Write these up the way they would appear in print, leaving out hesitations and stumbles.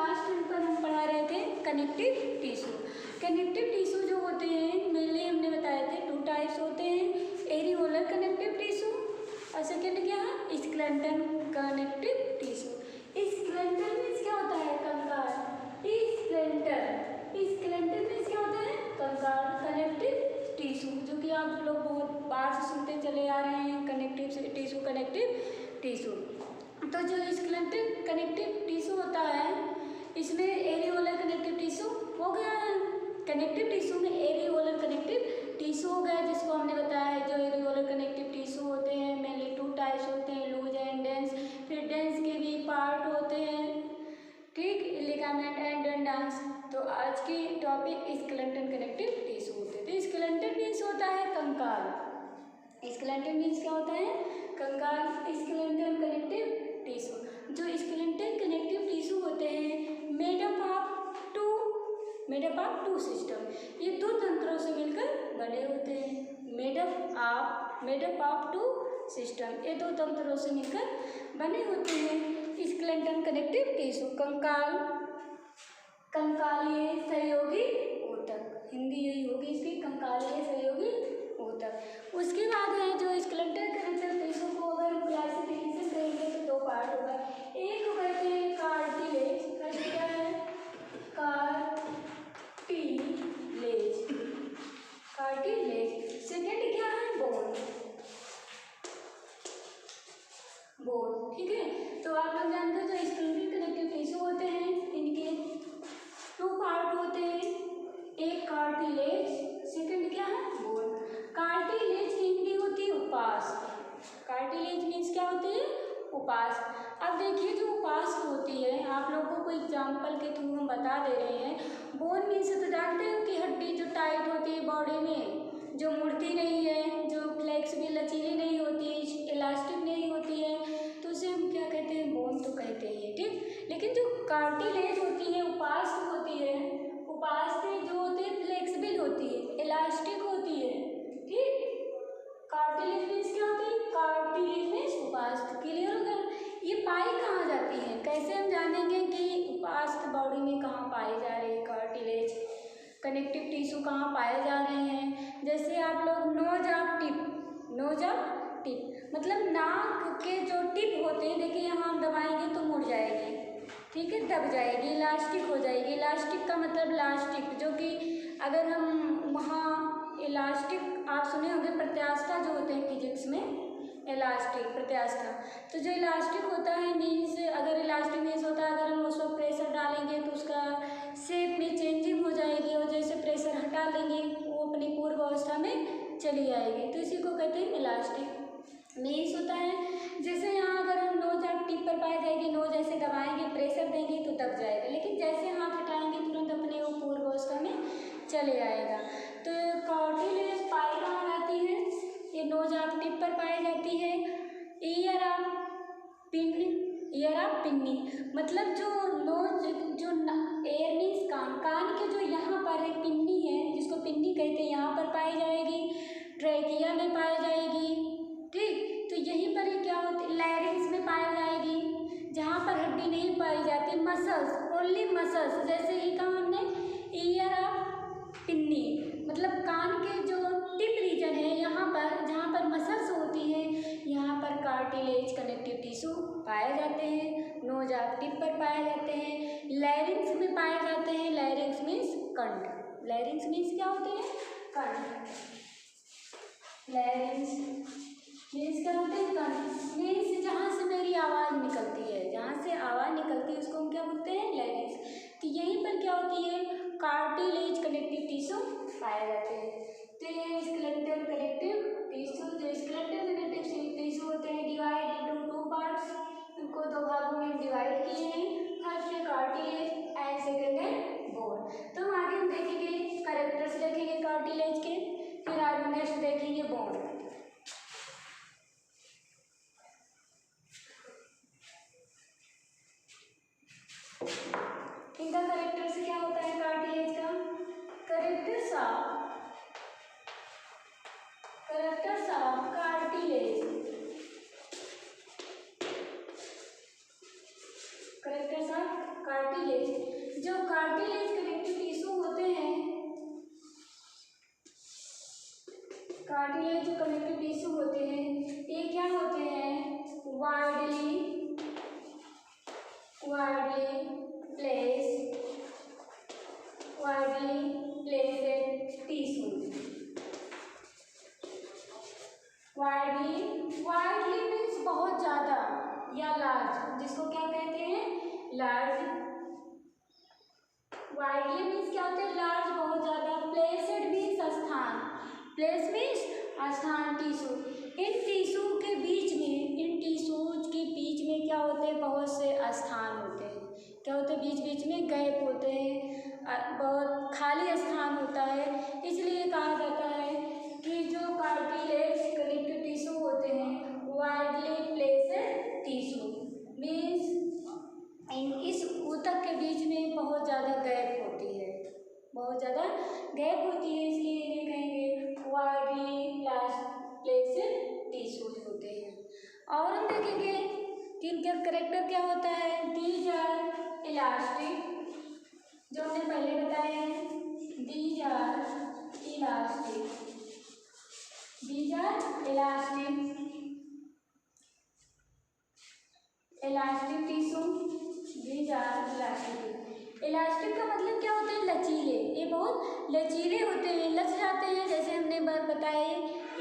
Last पर हम पढ़ा रहे थे कनेक्टिव टिश्यू। कनेक्टिव टिश्यू जो होते हैं मेनली हमने बताए थे 2 टाइप्स होते हैं, एरियोलर कनेक्टिव टिश्यू और सेकेंड क्या है skeleton connective tissue. Skeleton means क्या होता है कंकाल, स्केलेटन मीन्स क्या होता है कंकाल कनेक्टिव टिश्यू, जो कि आप लोग बहुत बार से सुनते चले आ रहे हैं कनेक्टिव टिश्यू कनेक्टिव टिश्यू। तो जो स्केलेटन कनेक्टिव टिश्यू होता है इसमें एरियोलर कनेक्टिव टिश्यू हो गया है, कनेक्टिव टिश्यू में एरियोलर कनेक्टिव टिश्यू हो गया, जिसको हमने बताया है जो एरियोलर कनेक्टिव टिश्यू होते हैं मेनली 2 टाइप्स होते हैं, लूज एंड डेंस। फिर डेंस के भी पार्ट होते हैं, ठीक, लिगामेंट एंड टेंडन्स। तो आज की टॉपिक स्केलेटन कनेक्टिव टिश्यू होते हैं। तो स्केलेटन मीन्स होता है कंकाल, स्केलेटन मीन्स क्या होता है कंकाल, स्केलेटन कनेक्टिव टिश्यू। जो स्केलेटन कनेक्टिव टिश्यू होते हैं मेड अप ऑफ 2 सिस्टम, ये 2 तंत्रों से मिलकर बने होते हैं। मेड अप ऑफ 2 सिस्टम, ये 2 तंत्रों से मिलकर बने होते हैं। स्केलेटन कनेक्टिव टिश्यू कंकालीय सहयोगी ऊतक, हिंदी यही होगी इसकी, कंकालीय सहयोगी ऊतक। उसके बाद है जो स्केलेटन कनेक्टिव टिश्यू को अगर हम क्लासिफिकेशन करेंगे तो 2 पार्ट होगा, एक को कहते हैं कार्टिलेज, क्या है कार्टिलेज, सेकेंड क्या है बोन, ठीक है। तो आप लोग जानते हो जो स्केलेटन कनेक्टिव टिश्यू होते हैं इनके 2 पार्ट होते हैं, एक कार्टिलेज, सेकंड क्या है बोन। कार्टिलेज की हिंदी होती है उपास्थ, कार्टिलेज मीन्स क्या होती है उपास्थ। अब देखिए जो उपास्थ होती है आप लोगों को एग्जाम्पल के थ्रू हम बता दे रहे हैं। बोन मीन्स तो जानते हो कि हड्डी जो टाइट होती है बॉडी में, जो मुड़ती नहीं है, जो फ्लेक्सिबल लचीली नहीं होती है, इलास्टिक नहीं होती है, तो उसे हम क्या कहते हैं बोन तो कहते हैं, ठीक। लेकिन जो कार्टिलेज होती है उपास्थ होती है, उपास्थ जो होती है फ्लेक्सिबल होती है, इलास्टिक होती है, ठीक। कार्टिलेज मीन्स क्या होती है, कार्टिलेज मीन्स उपास्थ, क्लियर हो गया। ये पाई कहाँ जाती है, कैसे हम जानेंगे कि उपास्थ बॉडी में कहाँ पाई जा रही है, कार्टिलेज कनेक्टिव टिश्यू कहाँ पाए जा रहे हैं। जैसे आप लोग नोज ऑफ टिप मतलब नाक के जो टिप होते हैं, देखिए यहाँ हम दबाएंगे तो मुड़ जाएगी, ठीक है, दब जाएगी, इलास्टिक हो जाएगी। इलास्टिक का मतलब इलास्टिक, जो कि अगर हम वहाँ इलास्टिक आप सुने होंगे प्रत्यास्था जो होते हैं फिजिक्स में, इलास्टिक प्रत्यास्था। तो जो इलास्टिक होता है मीन्स, अगर इलास्टिक मीन्स होता है अगर हम उस पर प्रेशर डालेंगे तो उसका शेप में चेंजिंग हो जाएगी, और जैसे प्रेशर हटा लेंगे वो अपनी पूर्व अवस्था में चली आएगी, तो इसी को कहते हैं इलास्टिक। मीन्स होता है जैसे यहाँ अगर हम नोज आप टिप पर पाई जाएगी, नोज ऐसे दबाएंगे प्रेशर देंगे तो दब जाएगा, लेकिन जैसे हाथ हटाएंगे तुरंत अपने वो पूर्व अवस्था में चले आएगा। तो कार्टिलेज पाई कहाँ जाती है, ये नोज ऑफ टिप पर पाई जाती है। ईयर ऑफ पिन्नी मतलब जो नोज जो एयर मीन्स कान के जो यहाँ पर एक पिन्नी है जिसको पिन्नी कहते हैं, यहाँ पर पाई जाएगी, ट्रैकिया में पाई जाएगी, ठीक। तो यहीं पर ही क्या होती है लैरिंग्स में पाई जाएगी, जहाँ पर हड्डी नहीं पाई जाती, मसल्स, ओनली मसल्स। जैसे ही कहा हमने ईयर ऑफ पिन्नी मतलब कान के जो टिप रीजन है यहाँ पर जहाँ पर मसल्स होती है, यहाँ पर कार्टिलेज कनेक्टिव टिश्यू पाए जाते हैं। नोज ऑफ टिप पर पाए जाते हैं, लैरिंग्स में पाए जाते हैं। लैरिंग्स मीन्स कंठ, लैरिंग्स मीन्स क्या होते हैं कंठ, लैरिंग्स मीन्स क्या होते हैं कंठ, मीन्स जहाँ से मेरी आवाज़ निकलती है, जहाँ से आवाज़ निकलती है उसको हम क्या बोलते हैं लैरिंग्स। तो यहीं पर क्या होती है कार्टिलेज कनेक्टिव टिश्यू पाए जाते हैं। तो ये स्केलेटल कनेक्टिव टिश्यू, जो स्केलेटल कनेक्टिव टिश्यू होते हैं डिवाइड इनटू 2 पार्ट्स, इनको 2 भागों में डिवाइड किए हैं। फर्स्ट है कार्टिलेज एंड सेकेंड है बोन। तो आगे हम देखेंगे कैरेक्टर्स देखेंगे कार्टिलेज के, फिर आगे नेक्स्ट देखेंगे बोन। इनका कैरेक्टर से क्या होता है कार्टिलेज का, characters of cartilage, characters of cartilage. जो कार्टिलेज कनेक्टिव टिश्यू होते हैं, कार्टिलेज जो कनेक्टिव टिश्यू होते हैं, ये क्या होते हैं, widely plated tissue. Widely means बहुत ज़्यादा या लार्ज, जिसको क्या कहते हैं, लार्ज। वाइडली मीन्स क्या होता है, लार्ज, बहुत ज़्यादा। प्लेसेड मीन्स स्थान, प्लेस मीन्स स्थान, टिश्यू। इन टिश्यू के बीच में, इन टिश्यूज के बीच में क्या होते हैं, बहुत से स्थान होते हैं। क्या होते हैं, बीच बीच में गैप होते हैं, बहुत खाली स्थान होता है। इसलिए कहा जाता है कि जो कार्टिलेज कनेक्टिव टिश्यू होते हैं, वाइडली प्लेसेड टिश्यू मीन्स इस ऊतक के बीच में बहुत ज़्यादा गैप होती है, बहुत ज़्यादा गैप होती है, इसलिए इन्हें कहेंगे वाइडली प्लेसेड टिश्यूज होते हैं। और हम देखेंगे कि इनका कैरेक्टर क्या होता है, दीज आर इलास्टिक, जो हमने पहले बताया है, these are elastic tissue, these are elastic का मतलब क्या होता है, लचीले। ये बहुत लचीले होते हैं, लच जाते हैं। जैसे हमने बताए,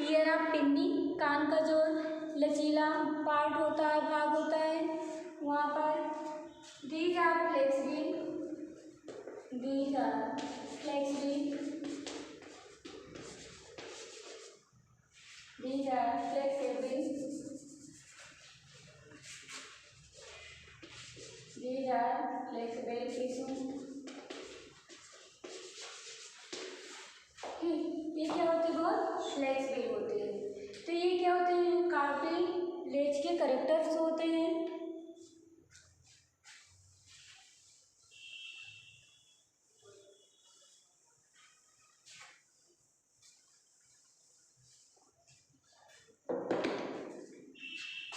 ईयर ऑफ पिन्नी, कान का जो लचीला पार्ट होता है, भाग होता है, वहाँ पर। These are flexible, these are flexible, these are flexible, these are flexible tissue. ये क्या होते हैं, बहुत फ्लेक्सिबल होते हैं। तो ये क्या होते हैं, कार्टिलेज के कैरेक्टर्स होते हैं।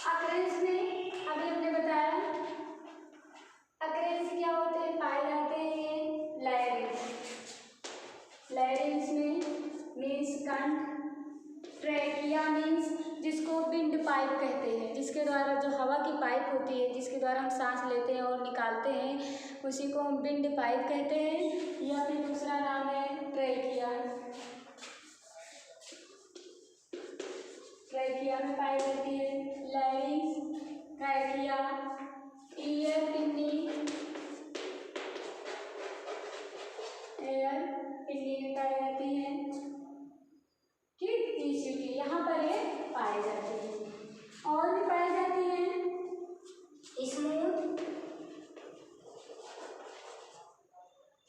अकरेंस में अभी हमने बताया, अकरेंस क्या होते हैं, पाए जाते हैं लैरिंग्स में मीन्स कंठ, ट्रैकिया मीन्स जिसको विंड पाइप कहते हैं, जिसके द्वारा, जो हवा की पाइप होती है जिसके द्वारा हम सांस लेते हैं और निकालते हैं, उसी को हम विंड पाइप कहते हैं। या फिर दूसरा नाम है ट्रैकिया, ट्रैकिया में पाई जाती है लैरिंग्स, ट्रैकिया, ईयर पिन्नी, एयर पिन्नी में पाई जाती है, ठीक, ईसीटी यहाँ पर ये पाई जाती है। और भी पाई जाती है स्मूथ,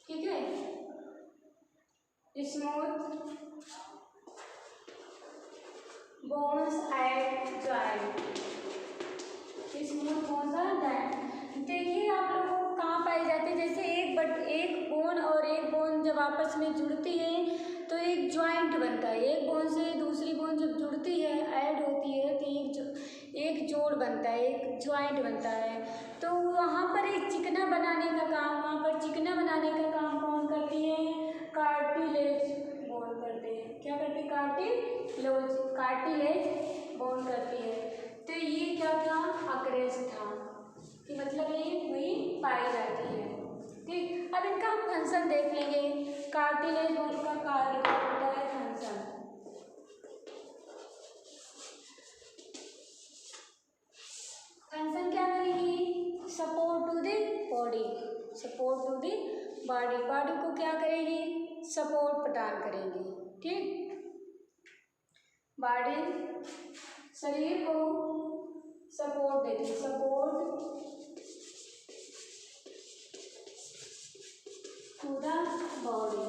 ठीक है, smooth bones eight joint, smooth bones eight joint. देखिए आप लोगों को कहाँ पाई जाती है, जैसे एक बोन और एक बोन जब आपस में जुड़ती है तो एक जॉइंट बनता है। एक बोन से दूसरी बोन जब जुड़ती है, ऐड होती है, तो एक जोड़ बनता है, एक जॉइंट बनता है। तो वहाँ पर एक चिकना बनाने का काम, वहाँ पर चिकना बनाने का काम कौन करती है, कार्टिलेज बोन करते हैं। क्या करते हैं, कार्टिलेज बोन करती है। तो ये क्या था, अकरेंस था, कि मतलब ये वही पाई जाती है, ठीक। अब इनका हम फंक्शन देख लेंगे। कार्टिलेज बोन का कार्य होता है फंक्शन, फंक्शन क्या करेगी, support to the body, support to the body, body को क्या करेगी, सपोर्ट प्रदान करेगी, ठीक। बॉडी शरीर को सपोर्ट देती है, सपोर्ट टू द बॉडी,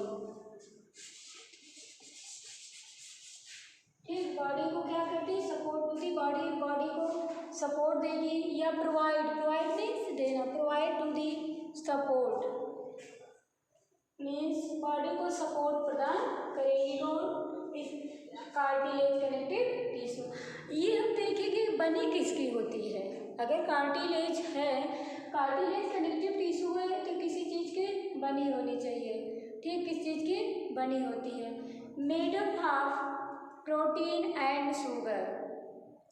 ठीक। बॉडी को क्या करती है, support to the body, body को सपोर्ट देगी। या प्रोवाइड मीन्स देना, provide to the support means body को सपोर्ट प्रदान करेगी। और इस कार्टिलेज कनेक्टिव टिश्यू, ये हम देखेंगे बनी किसकी होती है। अगर कार्टिलेज है, कार्टिलेज कनेक्टिव टिश्यू है बनी होनी चाहिए। ठीक, किस चीज़ की बनी होती है? Made up of protein and sugar.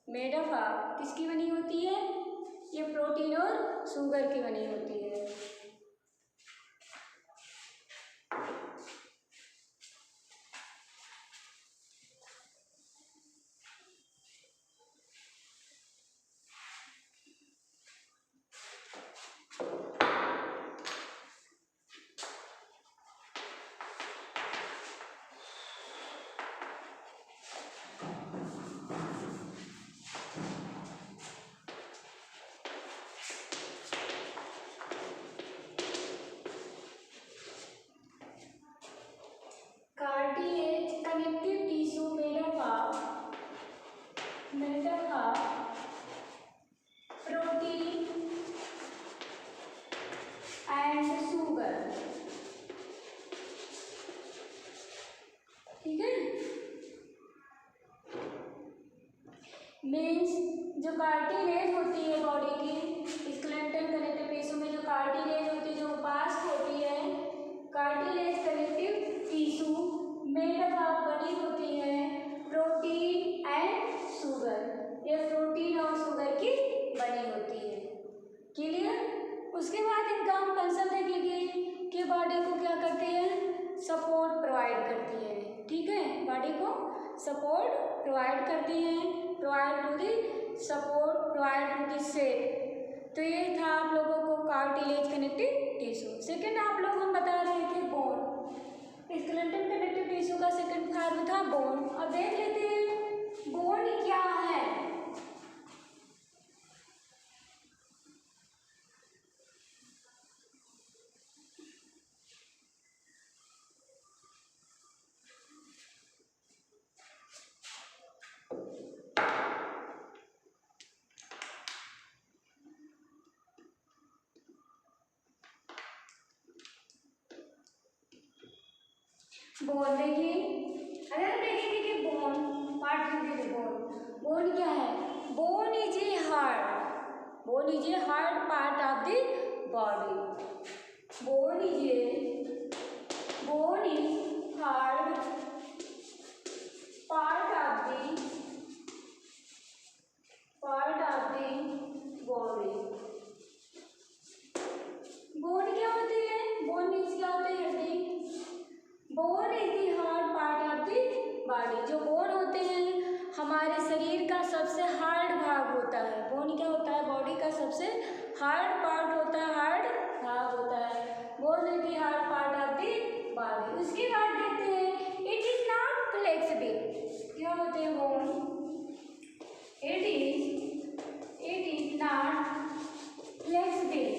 Made up of किसकी बनी होती है? ये प्रोटीन और शुगर की बनी होती है। Cartilage connective tissue made up of protein and sugar. ठीक है, मीन्स जो कार्टिलेज होती है बॉडी की, स्केलेटल कनेक्टिव टिश्यू में जो कार्टिलेज होती है, जो पास होती है, cartilage connective tissue made up of बनी होती है प्रोटीन एंड शुगर। ये प्रोटीन और शुगर की बनी होती है। क्लियर? उसके बाद इनका हम कंसेप्ट देखेंगे कि बॉडी को क्या करती है? सपोर्ट प्रोवाइड करती है। ठीक है, बॉडी को सपोर्ट प्रोवाइड करती है, provide to the support, provide to the shape. तो ये था आप लोगों को कार्टिलेज कनेक्टिव टिश्यू। सेकेंड आप लोग हम बता रहे थे बोन। स्केलेटल कनेक्टिव टिश्यू का सेकंड फॉर्म था बोन। अब देख लेते हैं बोन क्या है। बोन देखिए, अगर हम देखेंगे कि बोन पार्ट देखिए, बोन क्या है? Bone is a hard, bone is a hard part of the body. Bone is hard part of the body. Bone क्या होती है? बोन मीन्स क्या होता है? हड्डी। Bone is the hard part of the body. जो बोन होते हैं हमारे शरीर का सबसे हार्ड भाग होता है। बोन क्या होता है? बॉडी का सबसे हार्ड पार्ट होता है, हार्ड भाग होता है। Bone is the hard part of the body. उसके बाद देखते हैं इट इज नॉट फ्लेक्सिबल। क्या होते हैं bone? It is not flexible.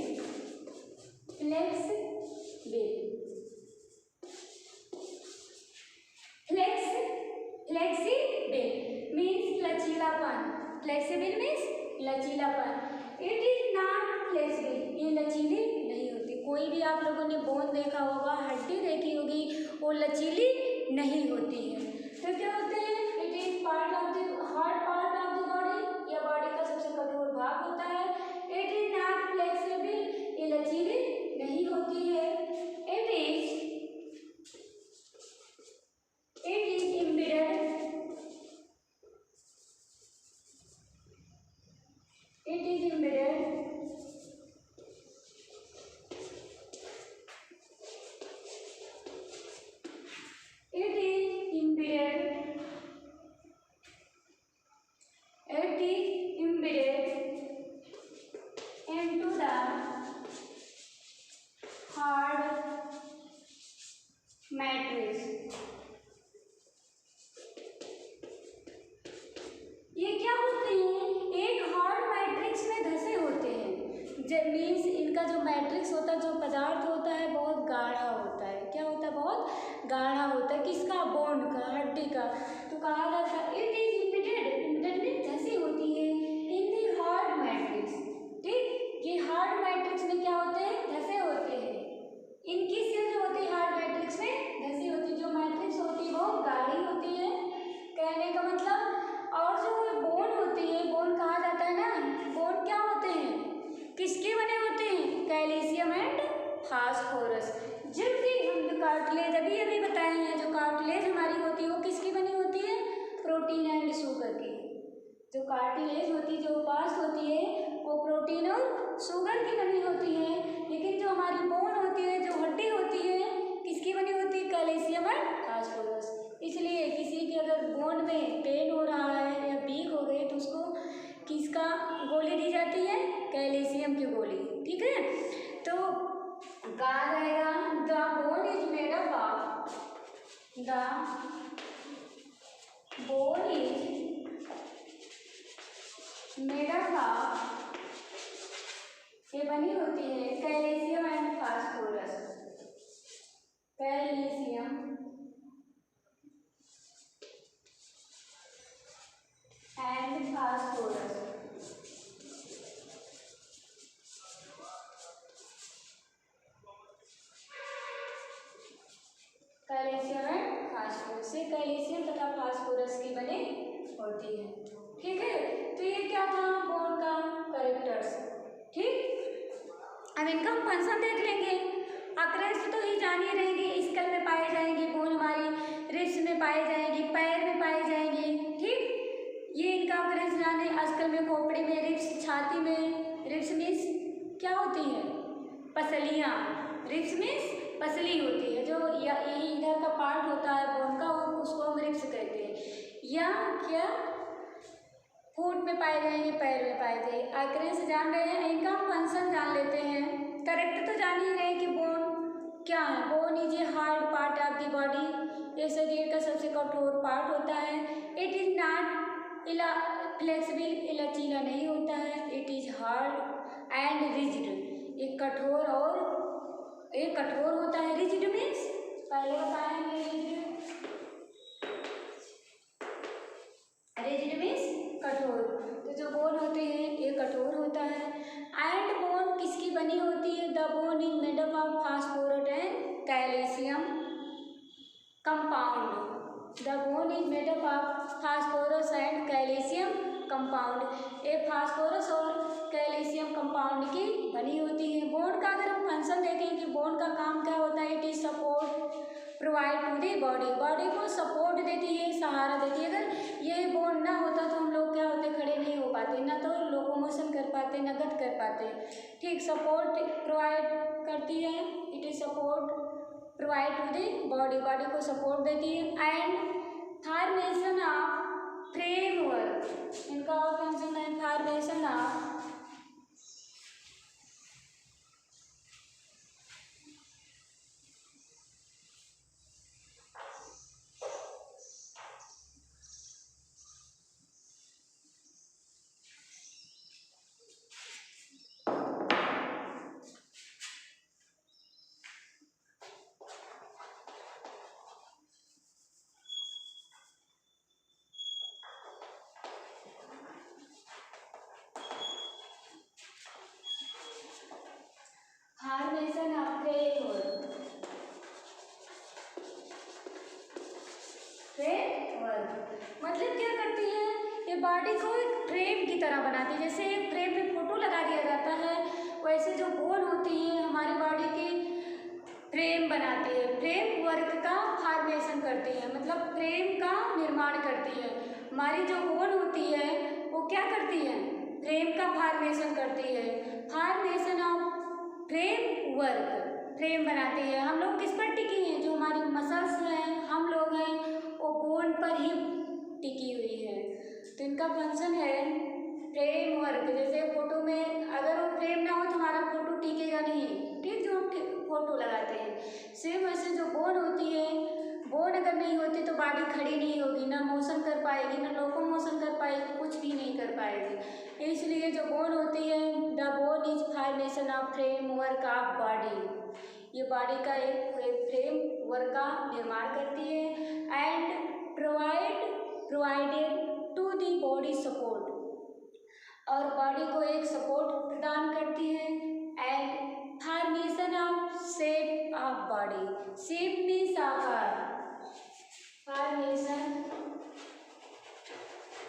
Flexible means लचीलापन। फ्लेक्सिबल मीन्स लचीलापन। इट इज नॉट फ्लेक्सिबल, ये लचीली नहीं होती। कोई भी आप लोगों ने बोन देखा होगा, हड्डी देखी होगी, वो लचीली नहीं होती है। तो क्या होते हैं? It is part of the hard part of the body, या बॉडी का सबसे कठोर भाग होता है। इट इज नॉट फ्लेक्सिबल, ये लचीली नहीं होती है। It is embedded, it is embedded into the hard matrix। ये क्या होते हैं? एक हार्ड मैट्रिक्स में धसे होते हैं। मीन्स इनका जो मैट्रिक्स होता है, जो पदार्थ होता है, बहुत गाढ़ा होता है। क्या होता है? बहुत गाढ़ा होता है। किसका? बोन का, हड्डी का। तो कहा जाता है इट इज इम्बेडेड में धसी होती है इन दी हार्ड मैट्रिक्स। ठीक, ये हार्ड मैट्रिक्स में क्या होते हैं? धसे होते हैं। इनकी सेल जो होती है हार्ड मैट्रिक्स में धसी होती है। जो मैट्रिक्स होती है वो गाढ़ी होती है, कहने का मतलब। और जो बोन होती है, बोन कहा जाता है ना, बोन क्या होते हैं? किसके बने होते हैं? Calcium and phosphorus. अभी अभी बताए हैं, जो कार्टिलेज हमारी होती है वो किसकी बनी होती है? प्रोटीन एंड शुगर की। जो कार्टिलेज होती है, जो उपास होती है, वो प्रोटीन और शुगर की बनी होती है। लेकिन जो हमारी बोन होती है, जो हड्डी होती है, किसकी बनी होती है? Calcium and phosphorus. इसलिए किसी के अगर बोन में पेन हो रहा है या वीक हो गई तो उसको किसका गोली दी जाती है? कैल्शियम की गोली। ठीक है, तो कहा जाएगा the bone is made up of, the bone is made up of, ये बनी होती है calcium and phosphorus, calcium and phosphorus. Calcium and phosphorus से कैल्शियम तथा फास्फोरस की बनी होती है। ठीक है, तो ये क्या था? बोन का कैरेक्टर्स। ठीक, अब इनका हम फंक्शन देख लेंगे। अक्रेंस तो ही जान ही रहेंगे, स्कल में पाए जाएंगे, बोन हमारी रिब्स में पाई जाएगी, पैर में पाई जाएंगी। ठीक, ये इनका अक्रेंस जाने। स्कल में, खोपड़ी में, रिब्स, छाती में। रिब्स मीन्स क्या होती है? पसलियाँ। रिब्स मीन्स पसली होती है, जो यही इधर का पार्ट होता है बोन का, वो उसको हम रिब्स कहते हैं। या क्या फुट में पाए जाएंगे, पैर में पाए जाएंगे। अक्रेंस जान रहे हैं, इनका हम फंक्शन जान लेते हैं। करेक्ट तो जान ही रहे हैं कि बोन क्या है। Bone is a hard part of the body, ये शरीर का सबसे कठोर पार्ट होता है। इट इज नॉट फ्लेक्सिबल, लचीला नहीं होता है। It is hard and rigid, एक कठोर और एक कठोर होता है। रिजिड मीन्स पहले बताएंगे, रिजिड मीन्स कठोर। तो जो बोन होते हैं ये कठोर होता है। एंड बोन किसकी बनी होती है? The bone is made up of phosphorus and calcium compound. The bone is made up of phosphorus and calcium compound. ये फास्फोरस और कैल्शियम कंपाउंड की बनी होती है। बोन का अगर हम फंक्शन देखें कि बोन का काम क्या होता है? It is support provide to the body, body को सपोर्ट देती है, सहारा देती है। अगर ये बोन ना होता तो हम लोग क्या होते? खड़े नहीं हो पाते, ना तो लोकोमोशन कर पाते, ना गत कर पाते। ठीक, सपोर्ट प्रोवाइड करती है, it is support provide to the body, body को सपोर्ट देती है। एंड फॉर्मेशन ऑफ फ्रेमवर्क, इनका और फंक्शन है formation of formation of framework मतलब क्या करती है? ये बॉडी को एक फ्रेम की तरह बनाती है। जैसे एक फ्रेम में फोटो लगा दिया जाता है, वैसे जो बोन होती है हमारी बॉडी की फ्रेम बनाती है, फ्रेम वर्क का फॉर्मेशन करती है, मतलब फ्रेम का निर्माण करती है। हमारी जो बोन होती है वो क्या करती है? फ्रेम का फॉर्मेशन करती है। Formation of frame work, frame बनाती है। हम लोग किस पर टिकी हैं? जो हमारी मसल्स हैं, हम लोग हैं, वो बोन पर ही टिकी हुई है। तो इनका फंक्शन है फ्रेम वर्क। जैसे फोटो में अगर वो फ्रेम ना हो तो हमारा फोटो टिकेगा नहीं। ठीक, जो हम फोटो लगाते हैं, सेम वैसे जो बोन होती है, बोन अगर नहीं होती तो बॉडी खड़ी नहीं होगी, ना मोशन कर पाएगी, ना लोकोमोशन कर पाएगी, कुछ भी नहीं कर पाएगी। इसलिए जो बोन होती है, the bone is formation of frame work of body, ये बॉडी का एक फ्रेम वर्क का निर्माण करती है। And provided to the body support, और बॉडी को एक सपोर्ट प्रदान करती है। And formation of shape of body, shape means आकार, formation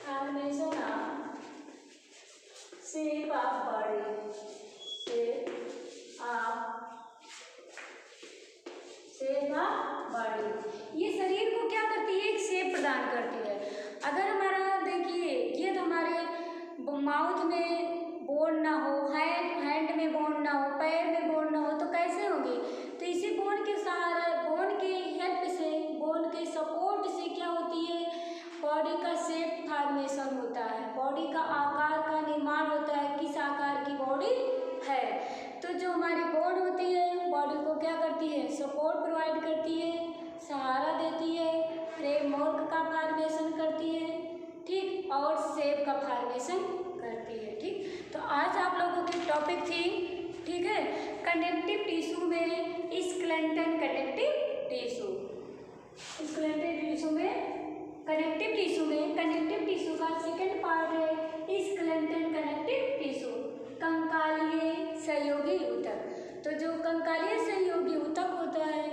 of shape of body, shape of body. हमारी बॉडी होती है, बॉडी को क्या करती है, सपोर्ट प्रोवाइड करती है, सहारा देती है, फ्रेमवर्क का फॉर्मेशन करती है, ठीक, और शेप का फॉर्मेशन करती है। ठीक, तो आज आप लोगों की टॉपिक थी, ठीक है, कनेक्टिव टिश्यू में skeleton connective tissue. Skeleton tissue में कनेक्टिव टिश्यू का सेकंड पार्ट है स्केलेटन कनेक्टिव टिश्यू, कंकालीय सहयोगी ऊतक। तो जो कंकालीय सहयोगी ऊतक होता है,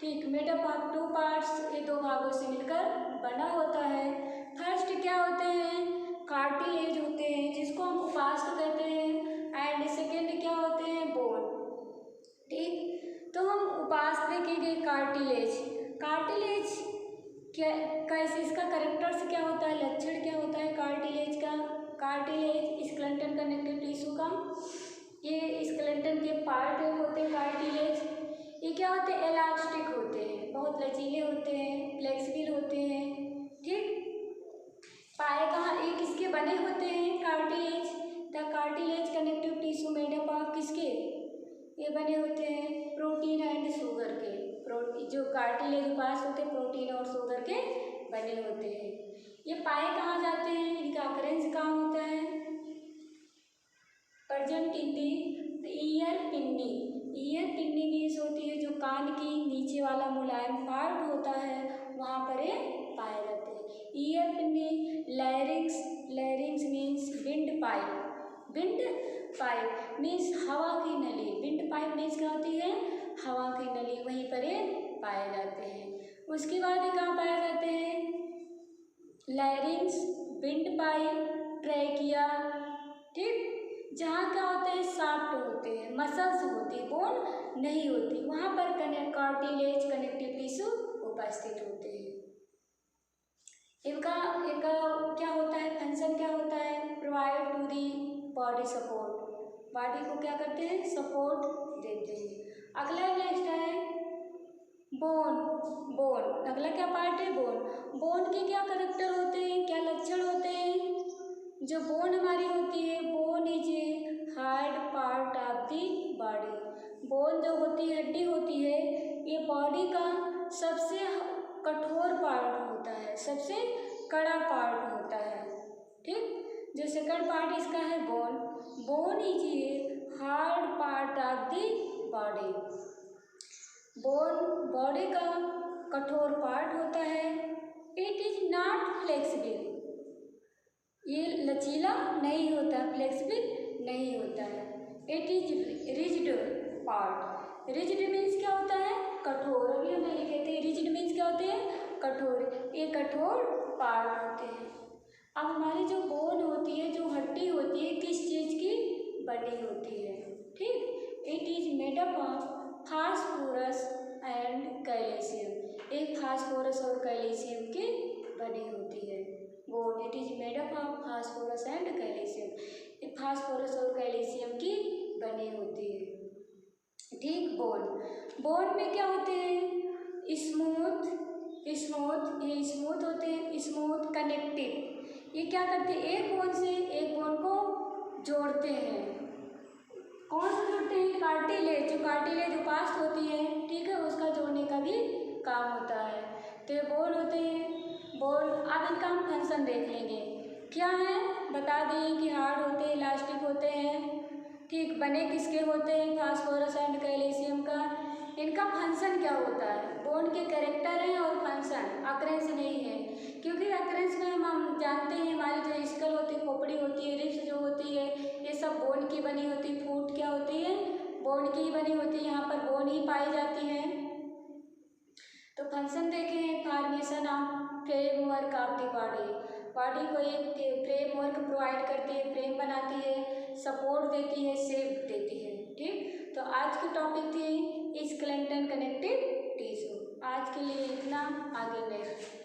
ठीक, मेड अप ऑफ 2 पार्ट्स, ये 2 भागों से मिलकर बना होता है। फर्स्ट क्या होते हैं, कार्टिलेज होते हैं जिसको हम उपास्थि कहते हैं, एंड सेकेंड क्या होते हैं, बोन। ठीक, तो हम उपास्थि देखेंगे कार्टिलेज क्या कैसे, इसका कैरेक्टर्स क्या होता है, लक्षण क्या होता है कार्टिलेज का। कार्टिलेज स्केलेटन कनेक्टिव टिश्यू का, ये स्केलेटन के पार्ट होते हैं कार्टिलेज। ये क्या होते हैं, इलास्टिक होते हैं, बहुत लचीले होते हैं, फ्लेक्सिबल होते हैं। ठीक, पाए कहाँ, ये किसके बने होते हैं, cartilage. The cartilage connective tissue made up of किसके, ये बने होते हैं प्रोटीन एंड शुगर के। जो कार्टिलेज उपास्थि होते हैं प्रोटीन और शुगर के बने होते हैं। ये पाए कहाँ जाते हैं, इनका अकरेंस कहाँ होता है, present in the ear pinnae. Ear pinnae means होती है जो कान की नीचे वाला मुलायम पार्ट होता है, वहाँ पर ये पाए जाते हैं। Ear pinna, larynx means wind pipe means हवा की नली। विंड पाइप मीन्स क्या होती है, हवा की नली, वहीं पर ये पाए जाते हैं। उसके बाद ये कहाँ पाए जाते हैं, लैरिंग्स, विंड पाइप, ट्रैकिया। ठीक, जहाँ क्या होते हैं, शाफ्ट होते हैं, मसल्स होती है, बोन नहीं होती, वहाँ पर कार्टिलेज कनेक्टिव टिश्यू उपस्थित होते हैं। इनका क्या होता है, फंक्शन क्या होता है, provide to the body support, body को क्या करते हैं, सपोर्ट देते हैं। अगला नेक्स्ट है बोन। अगला क्या पार्ट है, बोन के क्या कैरेक्टर होते हैं, क्या लक्षण होते हैं। जो बोन हमारी होती है, bone is a hard part of the body. Bone जो होती है, हड्डी होती है, ये बॉडी का सबसे कठोर पार्ट होता है, सबसे कड़ा पार्ट होता है। ठीक, जो सेकंड पार्ट इसका है bone is a hard part of the body. Bone body का कठोर पार्ट होता है। इट इज नॉट फ्लेक्सिबल, ये लचीला नहीं होता, फ्लेक्सिबल नहीं होता है। It is rigid part. Rigid means क्या होता है, कठोर। अभी हम ये कहते हैं रिजिड मीन्स क्या होते हैं, कठोर, ये कठोर पार्ट होते हैं। अब हमारी जो बोन होती है, जो हड्डी होती है, किस चीज़ की बनी होती है, ठीक, it is made up of phosphorus and calcium. एक फास्फोरस और कैल्शियम की बनी होती है bone. It is made up of phosphorus and calcium, phosphorus और कैल्शियम की बनी होती है। ठीक, बोन में क्या होते हैं, स्मूथ, ये स्मूथ होते हैं, स्मूथ कनेक्टिव। ये क्या करते हैं, एक बोन से एक बोन को जोड़ते हैं। कौन सा जोड़ते हैं, कार्टिलेज, जो कार्टिलेज उपास्थि होती है, ठीक है, उसका जोड़ने का भी काम होता है। तो ये बोन होते हैं, बोन। अब इनका हम फंक्शन देख लेंगे क्या है, बता दें कि हार्ड होते हैं, इलास्टिक होते हैं, ठीक, बने किसके होते हैं, फास्फोरस एंड कैल्शियम का। इनका फंक्शन क्या होता है, बोन के कैरेक्टर हैं और फंक्शन, अकरेंस नहीं है, क्योंकि अकरेंस में हम जानते हैं हमारी जो स्कल होती है, खोपड़ी होती है, रिब्स जो होती है, ये सब बोन की बनी होती है। फूट क्या होती है, बोन की ही बनी होती है, यहाँ पर बोन ही पाई जाती है। तो फंक्शन देखें, formation of framework of the body को एक फ्रेमवर्क प्रोवाइड करती है, फ्रेम बनाती है, सपोर्ट देती है, शेप देती है। ठीक, तो आज की टॉपिक थी स्केलेटन कनेक्टिव टिश्यू। आज के लिए इतना, आगे नेक्स्ट।